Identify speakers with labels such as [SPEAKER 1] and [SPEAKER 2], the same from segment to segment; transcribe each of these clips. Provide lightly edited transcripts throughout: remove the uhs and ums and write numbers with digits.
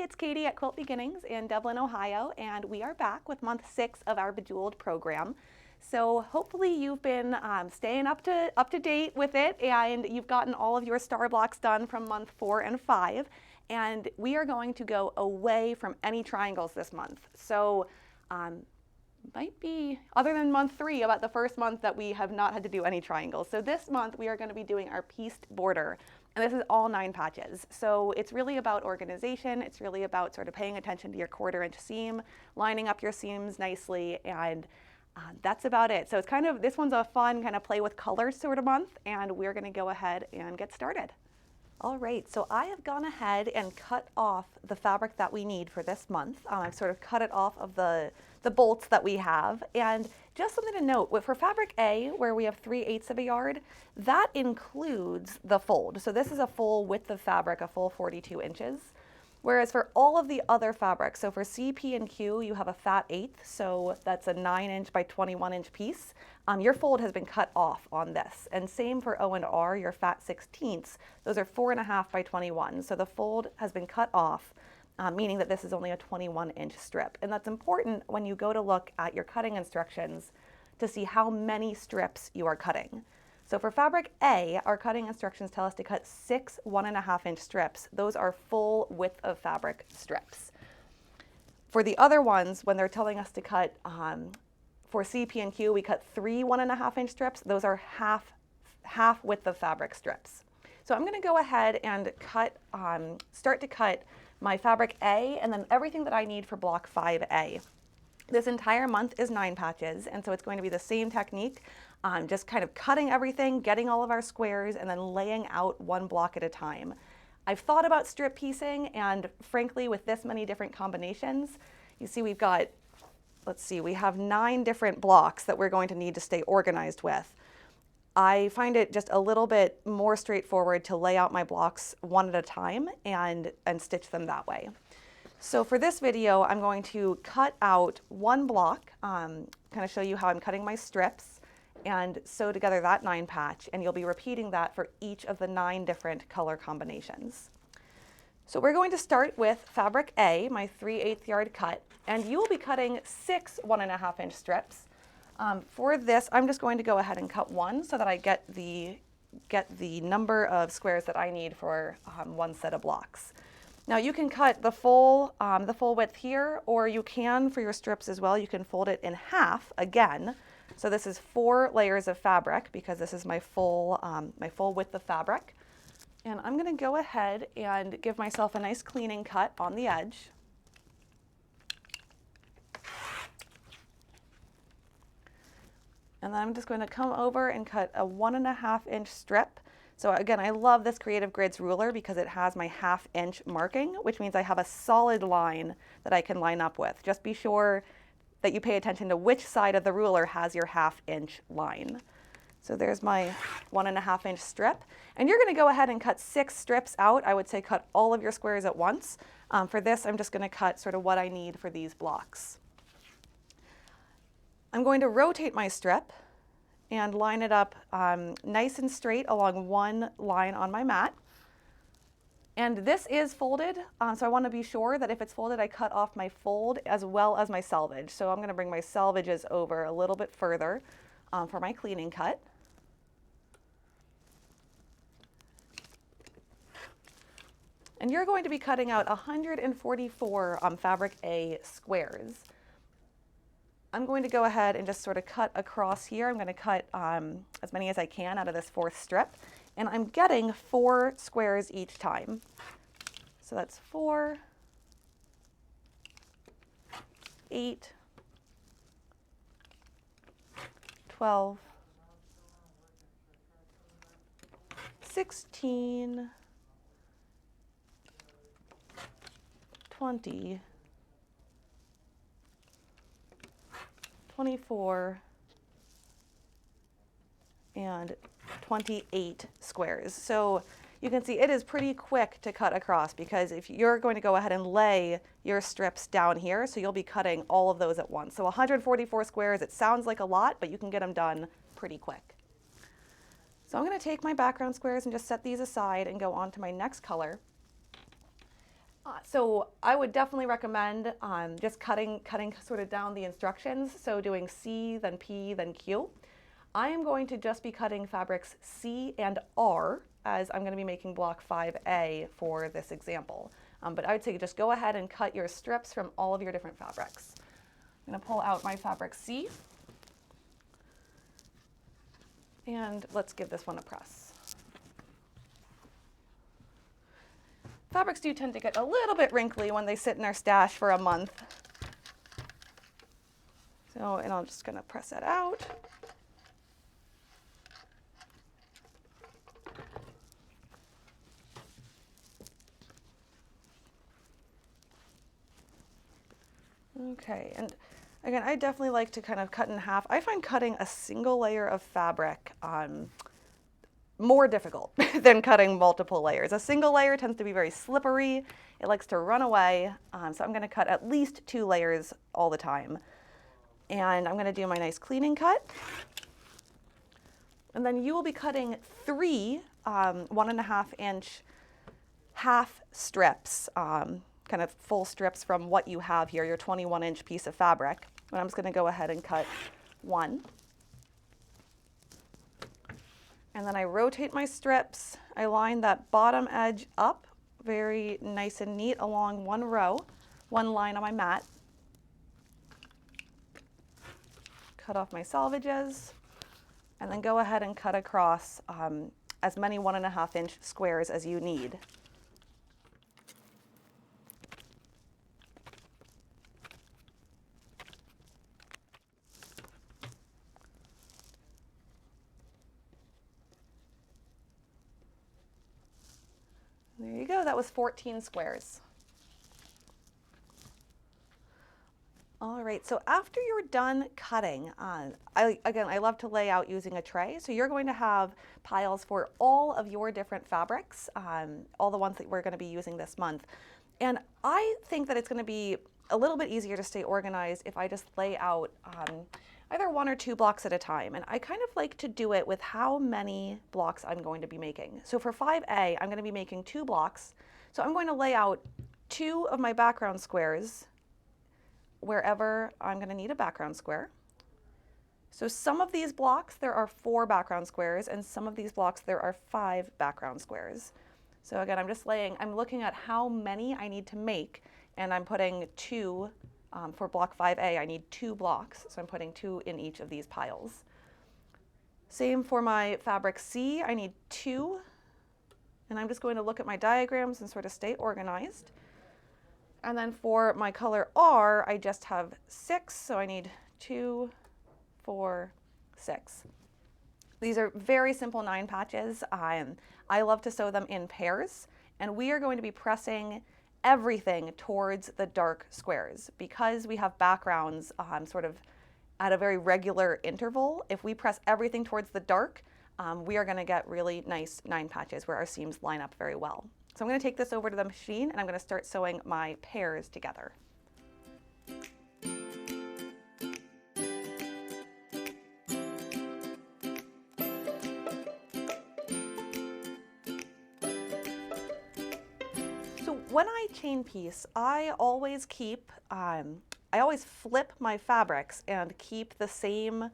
[SPEAKER 1] it's Katie at Quilt Beginnings in Dublin, Ohio, and we are back with month 6 of our Bejeweled program. So hopefully you've been staying up to date with it, and you've gotten all of your star blocks done from month 4 and 5. And we are going to go away from any triangles this month. So might be, other than month 3, about the first month that we have not had to do any triangles. So this month we are going to be doing our pieced border. And this is all 9 patches. So it's really about organization. It's really about sort of paying attention to your 1/4 inch seam, lining up your seams nicely, and that's about it. So it's kind of, this one's a fun kind of play with colors sort of month, and we're gonna go ahead and get started. All right, so I have gone ahead and cut off the fabric that we need for this month. I've sort of cut it off of the bolts that we have. And just something to note, for fabric A, where we have 3/8 of a yard, that includes the fold. So this is a full width of fabric, a full 42 inches. Whereas for all of the other fabrics, so for C, P, and Q, you have a fat 1/8, so that's a 9-inch by 21-inch piece. Your fold has been cut off on this. And same for O and R, your fat 16ths. Those are 4.5 by 21. So the fold has been cut off, meaning that this is only a 21-inch strip. And that's important when you go to look at your cutting instructions to see how many strips you are cutting. So for fabric A, our cutting instructions tell us to cut 6 1.5-inch strips. Those are full width of fabric strips. For the other ones, when they're telling us to cut, for C, P, and Q, we cut 3 1.5-inch strips. Those are half width of fabric strips. So I'm gonna go ahead and start to cut my fabric A, and then everything that I need for block 5A. This entire month is 9 patches, and so it's going to be the same technique, just kind of cutting everything, getting all of our squares, and then laying out one block at a time. I've thought about strip piecing, and frankly, with this many different combinations, you see we've got, let's see, we have 9 different blocks that we're going to need to stay organized with. I find it just a little bit more straightforward to lay out my blocks one at a time and stitch them that way. So for this video, I'm going to cut out one block, kind of show you how I'm cutting my strips, and sew together that 9 patch, and you'll be repeating that for each of the 9 different color combinations. So we're going to start with fabric A, my 3/8 yard cut, and you will be cutting 6 1.5-inch strips. For this, I'm just going to go ahead and cut 1 so that I get the number of squares that I need for one set of blocks. Now you can cut the full width here, or you can, for your strips as well, you can fold it in half again. So this is 4 layers of fabric because this is my full width of fabric. And I'm gonna go ahead and give myself a nice cleaning cut on the edge. And then I'm just going to come over and cut a 1.5-inch strip. So again, I love this Creative Grids ruler because it has my 1/2 inch marking, which means I have a solid line that I can line up with. Just be sure that you pay attention to which side of the ruler has your 1/2 inch line. So there's my 1.5-inch strip. And you're going to go ahead and cut 6 strips out. I would say cut all of your squares at once. For this, I'm just going to cut sort of what I need for these blocks. I'm going to rotate my strip and line it up nice and straight along one line on my mat. And this is folded, so I want to be sure that if it's folded, I cut off my fold as well as my selvage. So I'm going to bring my selvages over a little bit further for my cleaning cut. And you're going to be cutting out 144 fabric A squares. I'm going to go ahead and just sort of cut across here. I'm going to cut as many as I can out of this 4th strip. And I'm getting 4 squares each time. So that's 4, 8, 12, 16, 20, 24, and 28 squares. So you can see it is pretty quick to cut across because if you're going to go ahead and lay your strips down here, so you'll be cutting all of those at once. So 144 squares, it sounds like a lot, but you can get them done pretty quick. So I'm going to take my background squares and just set these aside and go on to my next color. So I would definitely recommend just cutting sort of down the instructions. So doing C, then P, then Q. I am going to just be cutting fabrics C and R as I'm going to be making block 5A for this example. But I would say just go ahead and cut your strips from all of your different fabrics. I'm going to pull out my fabric C. And let's give this one a press. Fabrics do tend to get a little bit wrinkly when they sit in our stash for a month. So, and I'm just going to press that out. Okay, and again, I definitely like to kind of cut in half. I find cutting a single layer of fabric more difficult than cutting multiple layers. A single layer tends to be very slippery. It likes to run away. So I'm going to cut at least 2 layers all the time. And I'm going to do my nice cleaning cut. And then you will be cutting 3 1.5 inch half strips, kind of full strips from what you have here, your 21 inch piece of fabric. And I'm just going to go ahead and cut 1. And then I rotate my strips. I line that bottom edge up very nice and neat along one row, one line on my mat. Cut off my selvages, and then go ahead and cut across as many 1.5 inch squares as you need. There you go, that was 14 squares. All right, so after you're done cutting, I love to lay out using a tray. So you're going to have piles for all of your different fabrics, all the ones that we're going to be using this month. And I think that it's going to be a little bit easier to stay organized if I just lay out either 1 or 2 blocks at a time. And I kind of like to do it with how many blocks I'm going to be making. So for 5A, I'm going to be making 2 blocks. So I'm going to lay out 2 of my background squares wherever I'm going to need a background square. So some of these blocks there are 4 background squares, and some of these blocks there are 5 background squares. So again, I'm looking at how many I need to make, and I'm putting 2 for block 5A. I need 2 blocks, so I'm putting 2 in each of these piles. Same for my fabric C, I need 2, and I'm just going to look at my diagrams and sort of stay organized. And then for my color R, I just have 6, so I need 2, 4, 6. These are very simple 9 patches. I love to sew them in pairs, and we are going to be pressing everything towards the dark squares. Because we have backgrounds sort of at a very regular interval, if we press everything towards the dark, we are going to get really nice 9 patches where our seams line up very well. So I'm going to take this over to the machine and I'm going to start sewing my pairs together. So when I chain piece, I always flip my fabrics and keep the same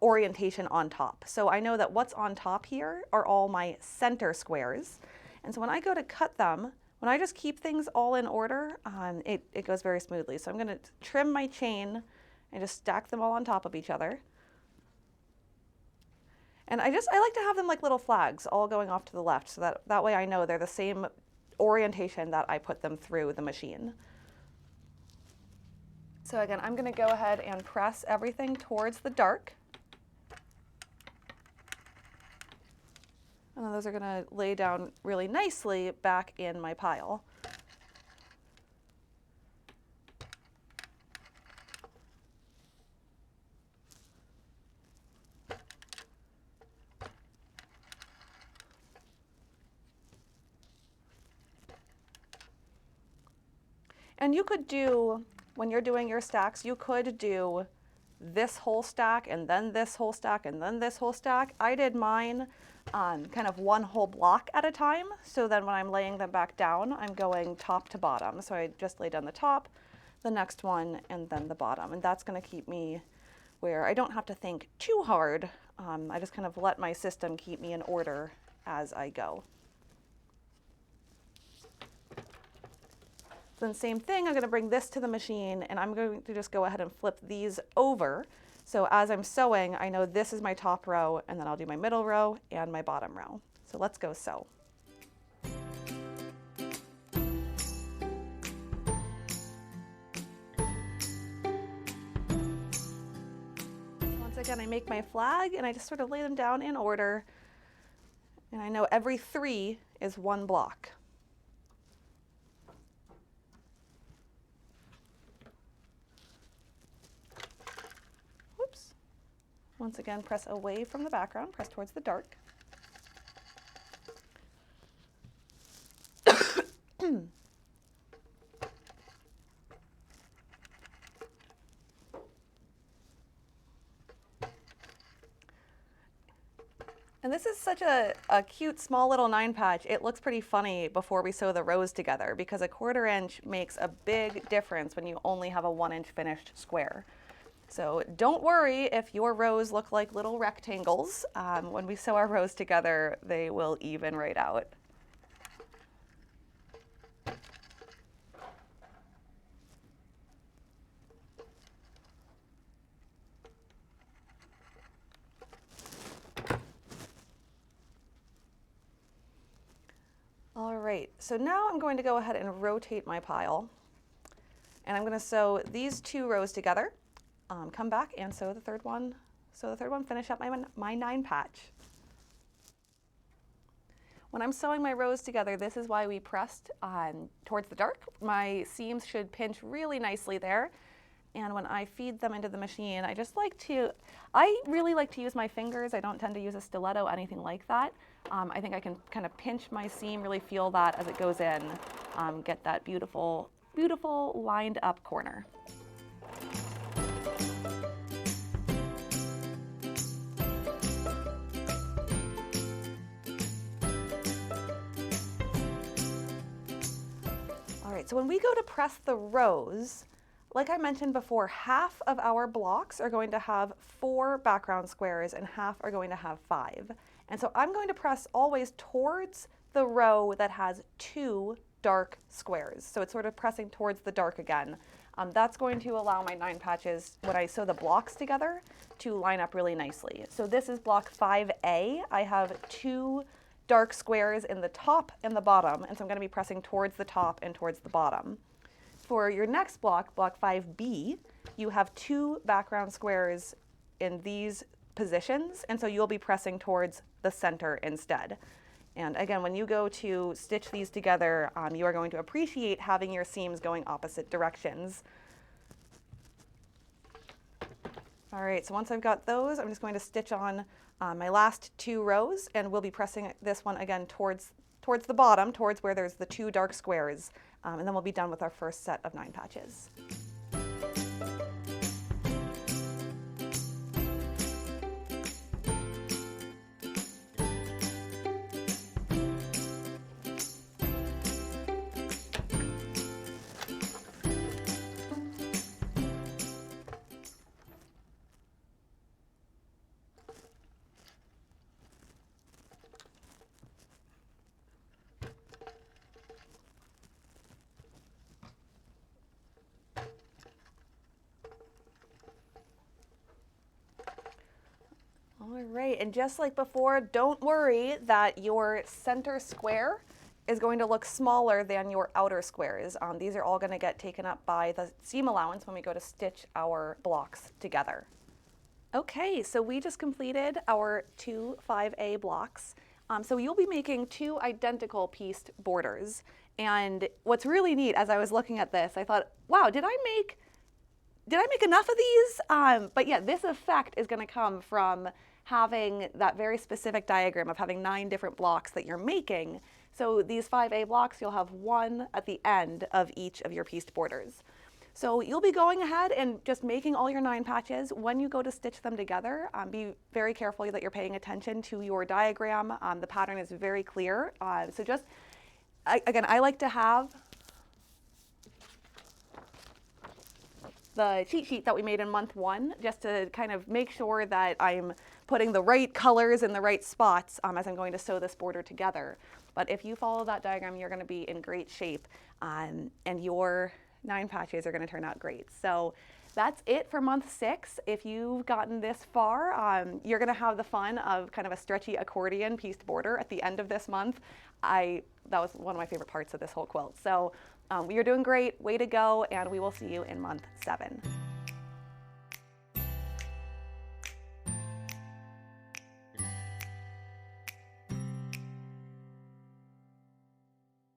[SPEAKER 1] orientation on top. So I know that what's on top here are all my center squares. And so when I go to cut them, when I just keep things all in order, it goes very smoothly. So I'm going to trim my chain and just stack them all on top of each other. And I like to have them like little flags all going off to the left, so that way I know they're the same orientation that I put them through the machine. So again, I'm going to go ahead and press everything towards the dark. And then those are going to lay down really nicely back in my pile. And you could do, when you're doing your stacks, you could do this whole stack and then this whole stack and then this whole stack. I did mine kind of one whole block at a time. So then when I'm laying them back down, I'm going top to bottom. So I just lay down the top, the next one, and then the bottom. And that's going to keep me where I don't have to think too hard. I just kind of let my system keep me in order as I go. Then same thing, I'm going to bring this to the machine, and I'm going to just go ahead and flip these over. So as I'm sewing, I know this is my top row, and then I'll do my middle row and my bottom row. So let's go sew. Once again, I make my flag, and I just sort of lay them down in order. And I know every 3 is 1 block. Once again, press away from the background, press towards the dark. And this is such a cute, small little 9 patch. It looks pretty funny before we sew the rows together because a 1/4 inch makes a big difference when you only have a 1 inch finished square. So don't worry if your rows look like little rectangles. When we sew our rows together, they will even right out. All right, so now I'm going to go ahead and rotate my pile. And I'm going to sew these 2 rows together. Come back and sew the third one. Sew the third one, finish up my 9 patch. When I'm sewing my rows together, this is why we pressed towards the dark. My seams should pinch really nicely there. And when I feed them into the machine, I really like to use my fingers. I don't tend to use a stiletto, anything like that. I think I can kind of pinch my seam, really feel that as it goes in, get that beautiful, beautiful lined up corner. All right, so when we go to press the rows, like I mentioned before, half of our blocks are going to have 4 background squares and half are going to have 5. And so I'm going to press always towards the row that has 2 dark squares. So it's sort of pressing towards the dark again. That's going to allow my 9 patches, when I sew the blocks together, to line up really nicely. So this is block 5A. I have 2 dark squares in the top and the bottom, and so I'm going to be pressing towards the top and towards the bottom. For your next block, block 5B, you have 2 background squares in these positions, and so you'll be pressing towards the center instead. And again, when you go to stitch these together, you are going to appreciate having your seams going opposite directions. All right, so once I've got those, I'm just going to stitch on my last 2 rows, and we'll be pressing this one again towards the bottom, towards where there's the 2 dark squares, and then we'll be done with our first set of 9 patches. All right, and just like before, don't worry that your center square is going to look smaller than your outer squares. These are all going to get taken up by the seam allowance when we go to stitch our blocks together. Okay, so we just completed our 2 5A blocks. So you'll be making 2 identical pieced borders. And what's really neat, as I was looking at this, I thought, wow, did I make enough of these? But yeah, this effect is going to come from having that very specific diagram of having 9 different blocks that you're making. So these 5A blocks, you'll have 1 at the end of each of your pieced borders. So you'll be going ahead and just making all your 9 patches. When you go to stitch them together, be very careful that you're paying attention to your diagram. The pattern is very clear. So just, again, I like to have the cheat sheet that we made in month 1 just to kind of make sure that I'm putting the right colors in the right spots as I'm going to sew this border together. But if you follow that diagram, you're going to be in great shape, and your 9 patches are going to turn out great. So that's it for month 6. If you've gotten this far, you're going to have the fun of kind of a stretchy accordion pieced border at the end of this month. That was one of my favorite parts of this whole quilt. So you're doing great, way to go, and we will see you in month 7.